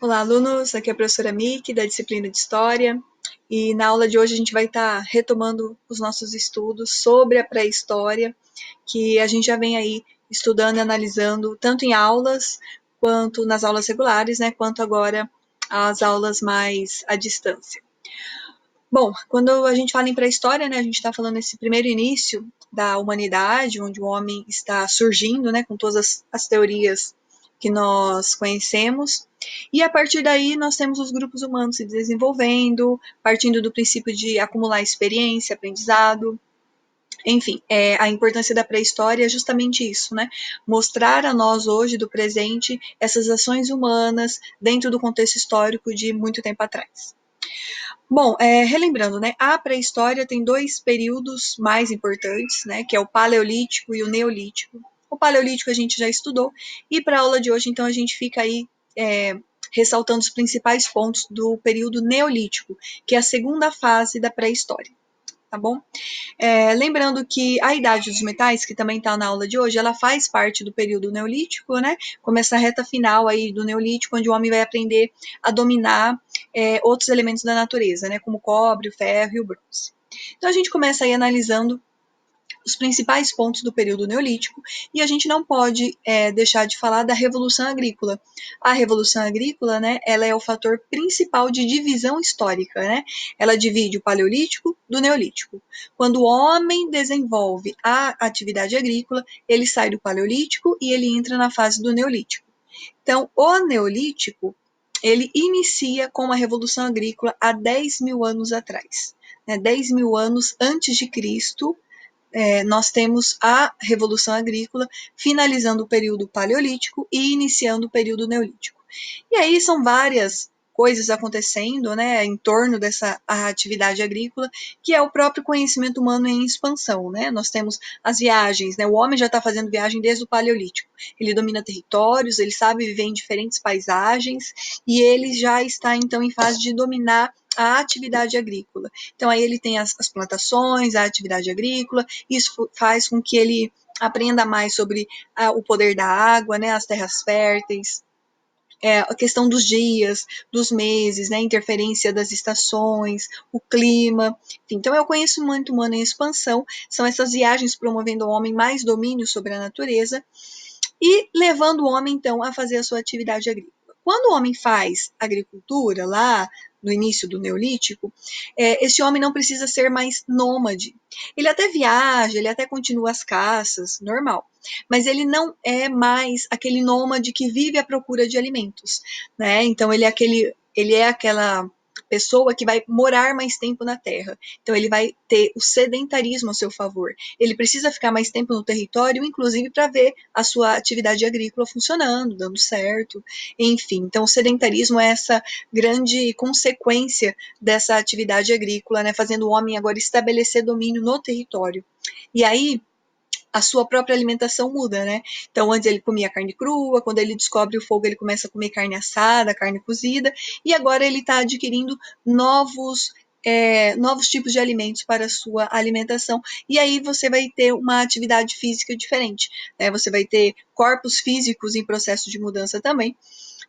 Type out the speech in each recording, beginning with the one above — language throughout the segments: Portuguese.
Olá, alunos. Aqui é a professora Miki, da disciplina de História. E na aula de hoje a gente vai estar retomando os nossos estudos sobre a pré-história, que a gente já vem aí estudando e analisando, tanto em aulas, quanto nas aulas regulares, né, quanto agora as aulas mais à distância. Bom, quando a gente fala em pré-história, né, a gente está falando nesse primeiro início da humanidade, onde o homem está surgindo, né, com todas as teorias que nós conhecemos. E a partir daí nós temos os grupos humanos se desenvolvendo, partindo do princípio de acumular experiência, aprendizado. Enfim, a importância da pré-história é justamente isso, né? Mostrar a nós hoje, do presente, essas ações humanas dentro do contexto histórico de muito tempo atrás. Bom, relembrando, né, a pré-história tem dois períodos mais importantes, né, que é o Paleolítico e o Neolítico. O Paleolítico a gente já estudou, e para a aula de hoje, então, a gente fica aí ressaltando os principais pontos do período Neolítico, que é a segunda fase da pré-história, tá bom? Lembrando que a idade dos metais, que também está na aula de hoje, ela faz parte do período neolítico, né? Como essa reta final aí do neolítico, onde o homem vai aprender a dominar outros elementos da natureza, né? Como o cobre, o ferro e o bronze. Então a gente começa aí analisando os principais pontos do período neolítico, e a gente não pode deixar de falar da Revolução Agrícola. A Revolução Agrícola, né, ela é o fator principal de divisão histórica, né? Ela divide o Paleolítico do Neolítico. Quando o homem desenvolve a atividade agrícola, ele sai do Paleolítico e ele entra na fase do Neolítico. Então, o Neolítico, ele inicia com a Revolução Agrícola há 10 mil anos atrás. 10 mil anos antes de Cristo, nós temos a Revolução Agrícola, finalizando o período Paleolítico e iniciando o período Neolítico. E aí são várias coisas acontecendo, né, em torno dessa atividade agrícola, que é o próprio conhecimento humano em expansão, né? Nós temos as viagens, né? O homem já está fazendo viagem desde o Paleolítico. Ele domina territórios, ele sabe viver em diferentes paisagens e ele já está então em fase de dominar a atividade agrícola. Então aí ele tem as plantações, a atividade agrícola, isso faz com que ele aprenda mais sobre o poder da água, né, as terras férteis, a questão dos dias, dos meses, né, interferência das estações, o clima. Enfim, então, eu conheço muito humano em expansão, são essas viagens promovendo ao homem mais domínio sobre a natureza e levando o homem, então, a fazer a sua atividade agrícola. Quando o homem faz agricultura, lá no início do Neolítico, esse homem não precisa ser mais nômade. Ele até viaja, ele até continua as caças, normal. Mas ele não é mais aquele nômade que vive à procura de alimentos, né? Então ele é aquela pessoa que vai morar mais tempo na terra. Então ele vai ter o sedentarismo a seu favor. Ele precisa ficar mais tempo no território, inclusive para ver a sua atividade agrícola funcionando, dando certo, enfim. Então o sedentarismo é essa grande consequência dessa atividade agrícola, né, fazendo o homem agora estabelecer domínio no território. E aí a sua própria alimentação muda, né? Então, antes ele comia carne crua, quando ele descobre o fogo, ele começa a comer carne assada, carne cozida, e agora ele está adquirindo novos tipos de alimentos para a sua alimentação. E aí você vai ter uma atividade física diferente, né? Você vai ter corpos físicos em processo de mudança também,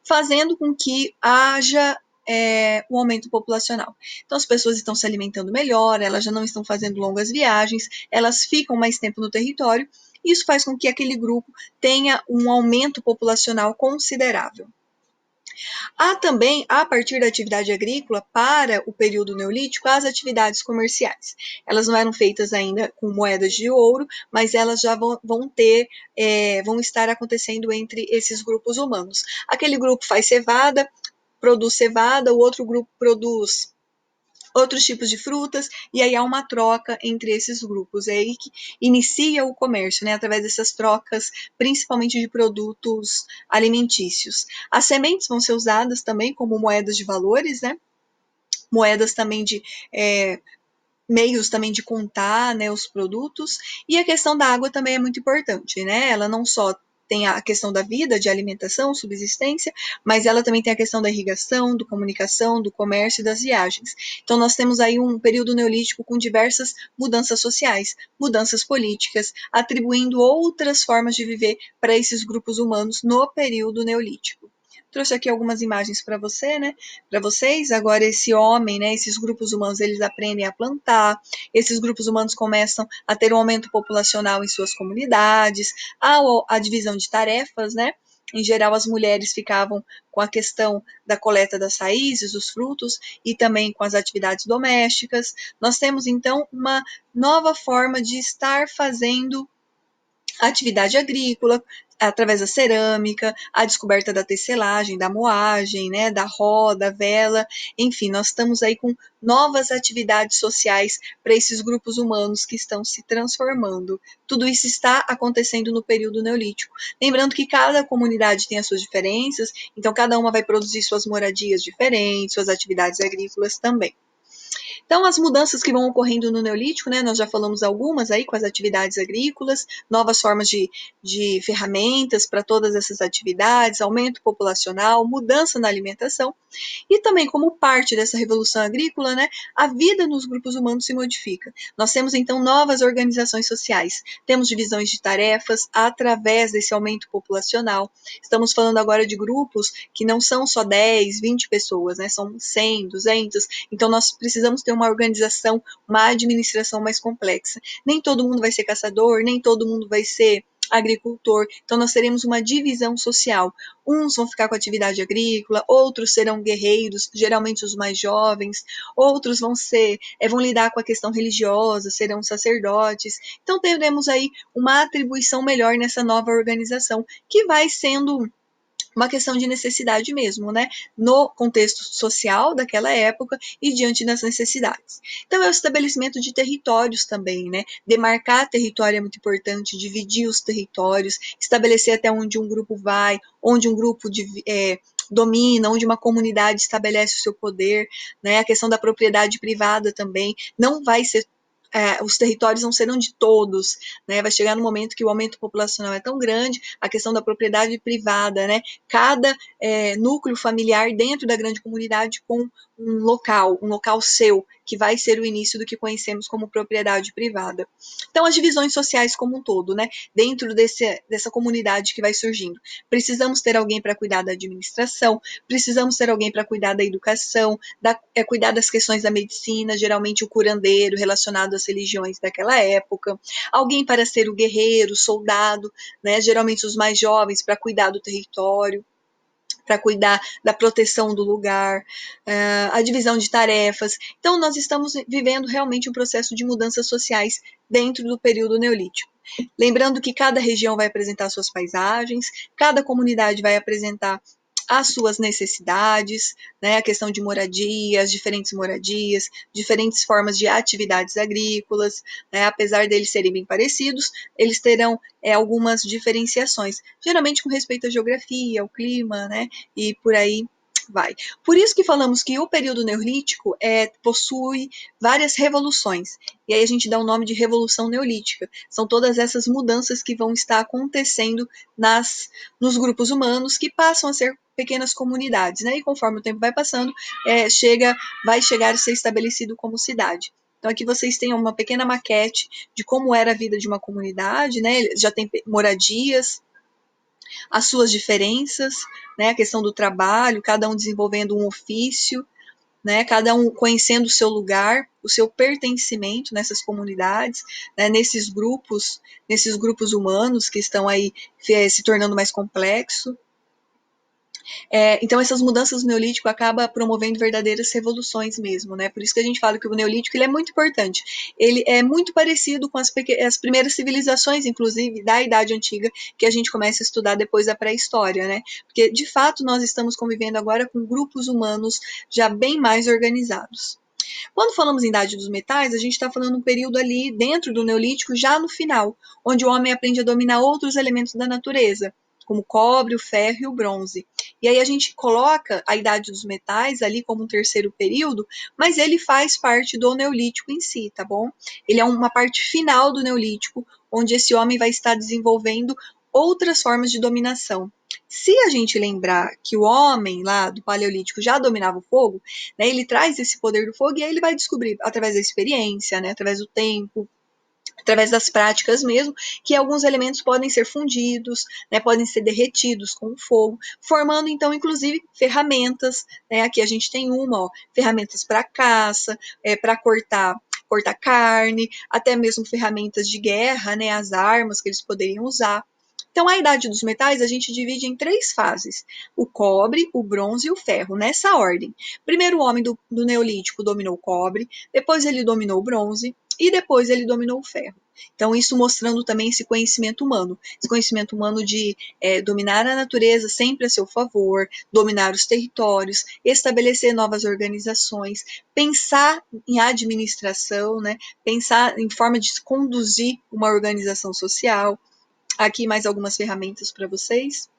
fazendo com que haja um aumento populacional. Então, as pessoas estão se alimentando melhor, elas já não estão fazendo longas viagens, elas ficam mais tempo no território, e isso faz com que aquele grupo tenha um aumento populacional considerável. Há também, a partir da atividade agrícola, para o período neolítico, as atividades comerciais. Elas não eram feitas ainda com moedas de ouro, mas elas já vão estar acontecendo entre esses grupos humanos. Aquele grupo faz cevada, produz cevada, o outro grupo produz outros tipos de frutas, e aí há uma troca entre esses grupos. É aí que inicia o comércio, né, através dessas trocas, principalmente de produtos alimentícios. As sementes vão ser usadas também como moedas de valores, né, moedas também de meios também de contar, né, os produtos, e a questão da água também é muito importante, né, ela não só tem a questão da vida, de alimentação, subsistência, mas ela também tem a questão da irrigação, da comunicação, do comércio e das viagens. Então, nós temos aí um período neolítico com diversas mudanças sociais, mudanças políticas, atribuindo outras formas de viver para esses grupos humanos no período neolítico. Trouxe aqui algumas imagens para você, né? Para vocês. Agora esse homem, né? Esses grupos humanos, eles aprendem a plantar. Esses grupos humanos começam a ter um aumento populacional em suas comunidades. A divisão de tarefas, né? Em geral, as mulheres ficavam com a questão da coleta das raízes, dos frutos e também com as atividades domésticas. Nós temos então uma nova forma de estar fazendo atividade agrícola, através da cerâmica, a descoberta da tecelagem, da moagem, né, da roda, vela, enfim, nós estamos aí com novas atividades sociais para esses grupos humanos que estão se transformando. Tudo isso está acontecendo no período neolítico. Lembrando que cada comunidade tem as suas diferenças, então cada uma vai produzir suas moradias diferentes, suas atividades agrícolas também. Então, as mudanças que vão ocorrendo no Neolítico, né, nós já falamos algumas aí com as atividades agrícolas, novas formas de ferramentas para todas essas atividades, aumento populacional, mudança na alimentação, e também como parte dessa revolução agrícola, né, a vida nos grupos humanos se modifica. Nós temos então novas organizações sociais, temos divisões de tarefas através desse aumento populacional. Estamos falando agora de grupos que não são só 10, 20 pessoas, né, são 100, 200. Então nós precisamos ter uma organização, uma administração mais complexa. Nem todo mundo vai ser caçador, nem todo mundo vai ser agricultor, então nós teremos uma divisão social. Uns vão ficar com atividade agrícola, outros serão guerreiros, geralmente os mais jovens, outros vão lidar com a questão religiosa, serão sacerdotes. Então teremos aí uma atribuição melhor nessa nova organização, que vai sendo uma questão de necessidade mesmo, né? No contexto social daquela época e diante das necessidades. Então, é o estabelecimento de territórios também, né? Demarcar território é muito importante, dividir os territórios, estabelecer até onde um grupo vai, onde um grupo domina, onde uma comunidade estabelece o seu poder, né? A questão da propriedade privada também não vai ser os territórios não serão de todos, né? Vai chegar no momento que o aumento populacional é tão grande, a questão da propriedade privada, né? Cada núcleo familiar dentro da grande comunidade com um local seu, que vai ser o início do que conhecemos como propriedade privada. Então, as divisões sociais como um todo, né? Dentro dessa comunidade que vai surgindo. Precisamos ter alguém para cuidar da administração, precisamos ter alguém para cuidar da educação, cuidar das questões da medicina, geralmente o curandeiro relacionado às religiões daquela época, alguém para ser o guerreiro, o soldado, né? Geralmente os mais jovens para cuidar do território, para cuidar da proteção do lugar, a divisão de tarefas. Então, nós estamos vivendo realmente um processo de mudanças sociais dentro do período neolítico. Lembrando que cada região vai apresentar suas paisagens, cada comunidade vai apresentar as suas necessidades, né, a questão de moradias, diferentes formas de atividades agrícolas, né, apesar deles serem bem parecidos, eles terão algumas diferenciações, geralmente com respeito à geografia, ao clima, né, e por aí vai. Por isso que falamos que o período neolítico possui várias revoluções, e aí a gente dá o nome de Revolução Neolítica. São todas essas mudanças que vão estar acontecendo nos grupos humanos, que passam a ser pequenas comunidades, né? E conforme o tempo vai passando, vai chegar a ser estabelecido como cidade. Então aqui vocês têm uma pequena maquete de como era a vida de uma comunidade, né? Já tem moradias, as suas diferenças, né? A questão do trabalho, cada um desenvolvendo um ofício, né? Cada um conhecendo o seu lugar, o seu pertencimento nessas comunidades, né? nesses grupos humanos que estão aí se tornando mais complexo. Então, essas mudanças no Neolítico acabam promovendo verdadeiras revoluções mesmo, né? Por isso que a gente fala que o Neolítico ele é muito importante. Ele é muito parecido com as primeiras civilizações, inclusive, da Idade Antiga, que a gente começa a estudar depois da pré-história, né? Porque, de fato, nós estamos convivendo agora com grupos humanos já bem mais organizados. Quando falamos em Idade dos Metais, a gente está falando um período ali dentro do Neolítico, já no final, onde o homem aprende a dominar outros elementos da natureza, como o cobre, o ferro e o bronze. E aí a gente coloca a Idade dos Metais ali como um terceiro período, mas ele faz parte do Neolítico em si, tá bom? Ele é uma parte final do Neolítico, onde esse homem vai estar desenvolvendo outras formas de dominação. Se a gente lembrar que o homem lá do Paleolítico já dominava o fogo, né, ele traz esse poder do fogo e aí ele vai descobrir através da experiência, né, através do tempo, através das práticas mesmo, que alguns elementos podem ser fundidos, né, podem ser derretidos com o fogo, formando então, inclusive, ferramentas, né, aqui a gente tem uma, ó, ferramentas para caça, para cortar carne, até mesmo ferramentas de guerra, né, as armas que eles poderiam usar. Então, a idade dos metais a gente divide em 3 fases: o cobre, o bronze e o ferro, nessa ordem. Primeiro, o homem do Neolítico dominou o cobre, depois ele dominou o bronze, e depois ele dominou o ferro. Então, isso mostrando também esse conhecimento humano de dominar a natureza sempre a seu favor, dominar os territórios, estabelecer novas organizações, pensar em administração, né? Pensar em forma de conduzir uma organização social. Aqui mais algumas ferramentas para vocês.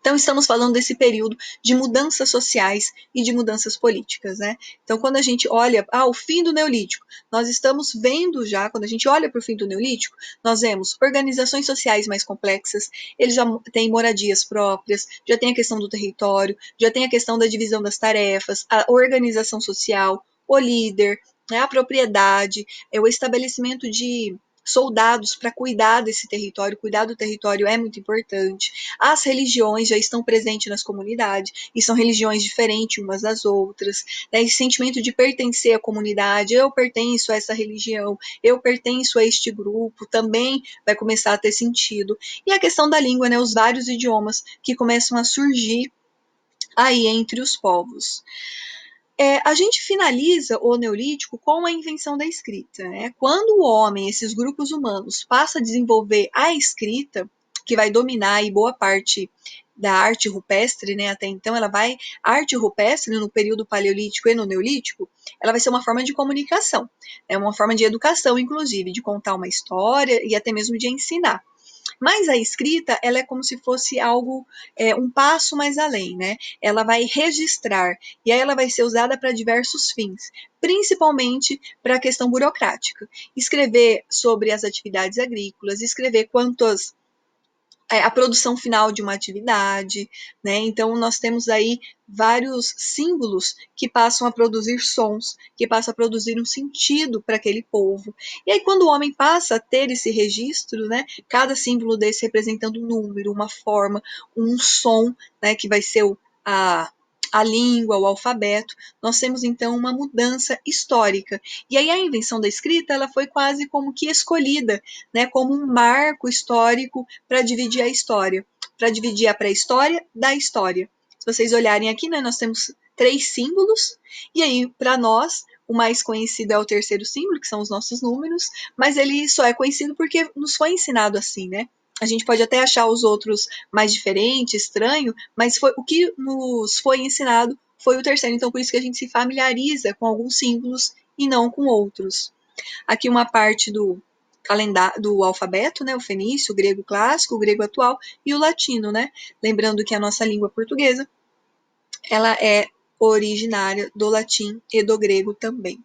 Então, estamos falando desse período de mudanças sociais e de mudanças políticas, né? Então, quando a gente olha o fim do Neolítico, nós estamos vendo já, quando a gente olha para o fim do Neolítico, nós vemos organizações sociais mais complexas, eles já têm moradias próprias, já tem a questão do território, já tem a questão da divisão das tarefas, a organização social, o líder, né, a propriedade, o estabelecimento de soldados para cuidar desse território, cuidar do território é muito importante. As religiões já estão presentes nas comunidades, e são religiões diferentes umas das outras, né? Esse sentimento de pertencer à comunidade, eu pertenço a essa religião, eu pertenço a este grupo, também vai começar a ter sentido. E a questão da língua, né? Os vários idiomas que começam a surgir aí entre os povos. A gente finaliza o Neolítico com a invenção da escrita, né? Quando o homem, esses grupos humanos, passa a desenvolver a escrita, que vai dominar aí boa parte da arte rupestre, né? Até então a arte rupestre no período paleolítico e no neolítico, ela vai ser uma forma de comunicação, é uma forma de educação, inclusive, de contar uma história e até mesmo de ensinar. Mas a escrita, ela é como se fosse algo, um passo mais além, né? Ela vai registrar, e aí ela vai ser usada para diversos fins, principalmente para a questão burocrática. Escrever sobre as atividades agrícolas, escrever quantas a produção final de uma atividade, né? Então nós temos aí vários símbolos que passam a produzir sons, que passam a produzir um sentido para aquele povo. E aí quando o homem passa a ter esse registro, né? Cada símbolo desse representando um número, uma forma, um som, né? Que vai ser a língua, o alfabeto, nós temos então uma mudança histórica. E aí a invenção da escrita, ela foi quase como que escolhida, né, como um marco histórico para dividir a história, para dividir a pré-história da história. Se vocês olharem aqui, né, nós temos 3 símbolos, e aí, para nós, o mais conhecido é o terceiro símbolo, que são os nossos números, mas ele só é conhecido porque nos foi ensinado assim, né? A gente pode até achar os outros mais diferente, estranho, mas o que nos foi ensinado foi o terceiro. Então, por isso que a gente se familiariza com alguns símbolos e não com outros. Aqui uma parte do calendário do alfabeto, né, o fenício, o grego clássico, o grego atual e o latino, né? Lembrando que a nossa língua portuguesa, ela é originária do latim e do grego também.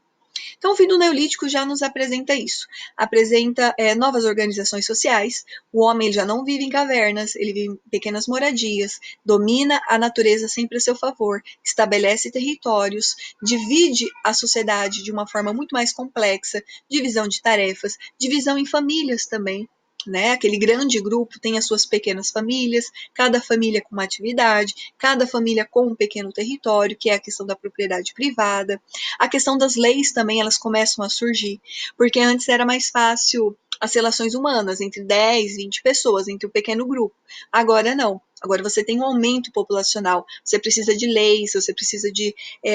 Então, o fim do Neolítico já nos apresenta isso. Apresenta novas organizações sociais. O homem já não vive em cavernas, ele vive em pequenas moradias, domina a natureza sempre a seu favor, estabelece territórios, divide a sociedade de uma forma muito mais complexa, divisão de tarefas, divisão em famílias também. Né? Aquele grande grupo tem as suas pequenas famílias, cada família com uma atividade, cada família com um pequeno território, que é a questão da propriedade privada. A questão das leis também, elas começam a surgir, porque antes era mais fácil as relações humanas entre 10, 20 pessoas, entre um pequeno grupo. Agora não. Agora você tem um aumento populacional, você precisa de leis, você precisa de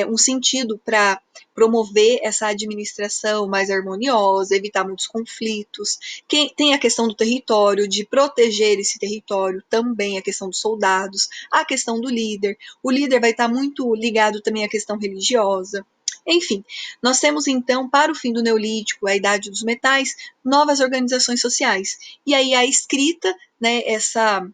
um sentido para promover essa administração mais harmoniosa, evitar muitos conflitos. Tem a questão do território, de proteger esse território, também a questão dos soldados, a questão do líder. O líder vai estar muito ligado também à questão religiosa. Enfim, nós temos então, para o fim do Neolítico, a Idade dos Metais, novas organizações sociais. E aí a escrita, né, essa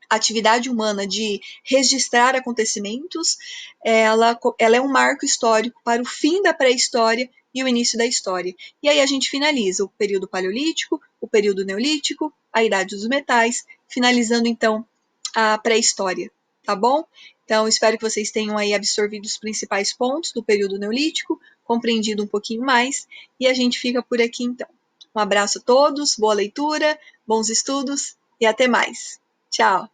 atividade humana de registrar acontecimentos, ela é um marco histórico para o fim da pré-história e o início da história. E aí a gente finaliza o período paleolítico, o período neolítico, a Idade dos Metais, finalizando então a pré-história, tá bom? Então, espero que vocês tenham aí absorvido os principais pontos do período neolítico, compreendido um pouquinho mais, e a gente fica por aqui então. Um abraço a todos, boa leitura, bons estudos e até mais. Tchau!